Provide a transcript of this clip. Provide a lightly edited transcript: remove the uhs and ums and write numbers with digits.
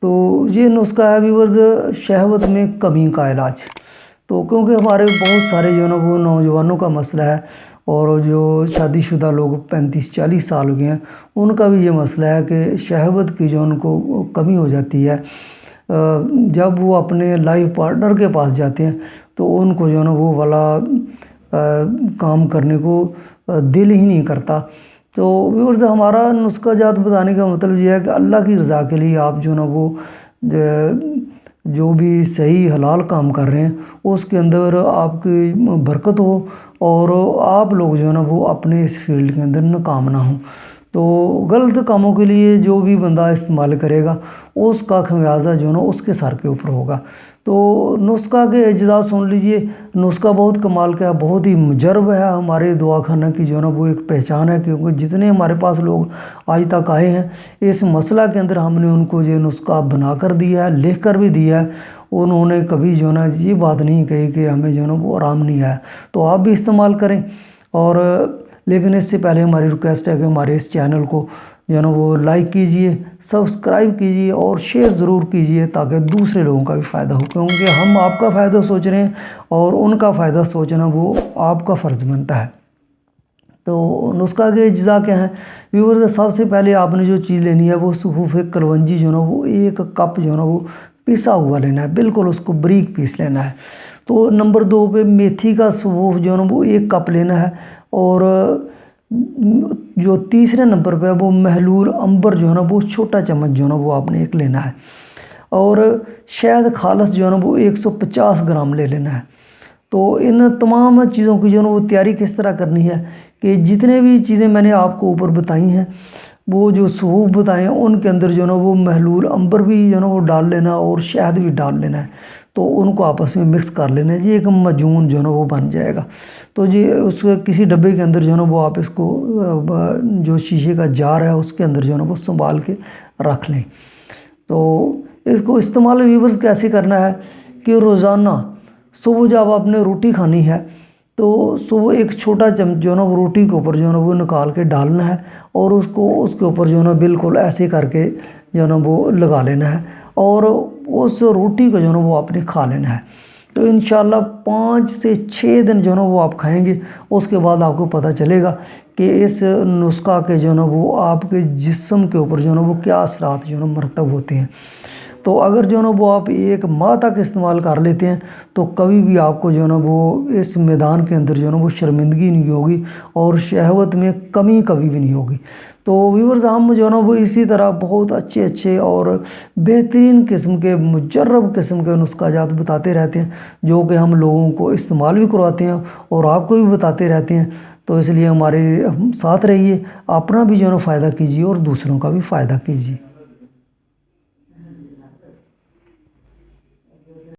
تو یہ نسخہ ہے ویورز شہوت میں کمی کا علاج۔ تو کیونکہ ہمارے بہت سارے جو ہے نا وہ نوجوانوں کا مسئلہ ہے، اور جو شادی شدہ لوگ 35-40 سال ہو گئے ہیں ان کا بھی یہ مسئلہ ہے کہ شہوت کی جو ان کو کمی ہو جاتی ہے۔ جب وہ اپنے لائف پارٹنر کے پاس جاتے ہیں تو ان کو جو ہے نا وہ والا کام کرنے کو دل ہی نہیں کرتا۔ تو ویورز ہمارا نسخہ جات بتانے کا مطلب یہ ہے کہ اللہ کی رضا کے لیے آپ جو ہے نا وہ جو بھی صحیح حلال کام کر رہے ہیں اس کے اندر آپ کی برکت ہو، اور آپ لوگ جو ہے نا وہ اپنے اس فیلڈ کے اندر ناکام نہ ہوں۔ تو غلط کاموں کے لیے جو بھی بندہ استعمال کرے گا اس کا خمیازہ جو ہے نا اس کے سر کے اوپر ہوگا۔ تو نسخہ کے اجزاء سن لیجئے۔ نسخہ بہت کمال کا ہے، بہت ہی مجرب ہے، ہمارے دعا خانہ کی جو ہے نا وہ ایک پہچان ہے، کیونکہ جتنے ہمارے پاس لوگ آج تک آئے ہیں اس مسئلہ کے اندر ہم نے ان کو یہ نسخہ بنا کر دیا ہے، لکھ کر بھی دیا ہے، انہوں نے کبھی جو ہے نا یہ بات نہیں کہی کہ ہمیں جو ہے نا وہ آرام نہیں آیا۔ تو آپ بھی استعمال کریں، اور لیکن اس سے پہلے ہماری ریکویسٹ ہے کہ ہمارے اس چینل کو جو ہے نا وہ لائک کیجئے، سبسکرائب کیجئے اور شیئر ضرور کیجئے تاکہ دوسرے لوگوں کا بھی فائدہ ہو، کیونکہ ہم آپ کا فائدہ سوچ رہے ہیں اور ان کا فائدہ سوچنا وہ آپ کا فرض بنتا ہے۔ تو نسخہ کے اجزاء کیا ہیں ویورز؟ سب سے پہلے آپ نے جو چیز لینی ہے وہ صفوف کلونجی جو ہے نا وہ 1 کپ جو ہے نا وہ پیسا ہوا لینا ہے، بالکل اس کو بریک پیس لینا ہے۔ تو نمبر 2 پہ میتھی کا صفوف جو ہے نا وہ 1 کپ لینا ہے، اور جو تیسرے نمبر پہ وہ محلول عنبر جو ہے نا وہ چھوٹا چمچ جو ہے نا وہ آپ نے 1 لینا ہے، اور شہد خالص جو ہے نا وہ 150 گرام لے لینا ہے۔ تو ان تمام چیزوں کی جو ہے نا وہ تیاری کس طرح کرنی ہے کہ جتنے بھی چیزیں میں نے آپ کو اوپر بتائی ہیں وہ جو صفوف بتائے ہیں ان کے اندر جو ہے نا وہ محلول عنبر بھی جو ہے نا وہ ڈال لینا اور شہد بھی ڈال لینا ہے، تو ان کو آپس میں مکس کر لینا ہے جی، ایک معجون جو ہے نا وہ بن جائے گا۔ تو جی اس کسی ڈبے کے اندر جو ہے نا وہ آپ اس کو جو شیشے کا جار ہے اس کے اندر جو ہے نا وہ سنبھال کے رکھ لیں۔ تو اس کو استعمال ویورز کیسے کرنا ہے کہ روزانہ صبح جب آپ نے روٹی کھانی ہے تو صبح 1 چھوٹا چمچ جو ہے نا وہ روٹی کے اوپر جو ہے نا وہ نکال کے ڈالنا ہے، اور اس کے اوپر جو ہے نا بالکل ایسے کر کے جو ہے نا وہ لگا لینا ہے، اور اس روٹی کو جو ہے نا وہ آپ نے کھا لینا ہے۔ تو انشاءاللہ 5 سے 6 دن جو ہے نا وہ آپ کھائیں گے، اس کے بعد آپ کو پتہ چلے گا کہ اس نسخہ کے جو ہے نا وہ آپ کے جسم کے اوپر جو ہے نا وہ کیا اثرات جو ہے نا مرتب ہوتے ہیں۔ تو اگر جو ہے نا وہ آپ 1 ماہ تک استعمال کر لیتے ہیں تو کبھی بھی آپ کو جو ہے نا وہ اس میدان کے اندر جو ہے نا وہ شرمندگی نہیں ہوگی، اور شہوت میں کمی کبھی بھی نہیں ہوگی۔ تو ویورز ہم جو ہے نا وہ اسی طرح بہت اچھے اور بہترین قسم کے مجرب قسم کے نسخہ جات بتاتے رہتے ہیں، جو کہ ہم لوگوں کو استعمال بھی کرواتے ہیں اور آپ کو بھی بتاتے رہتے ہیں۔ تو اس لیے ہمارے ساتھ رہیے، اپنا بھی جو ہے نا فائدہ کیجیے اور دوسروں کا بھی فائدہ کیجیے۔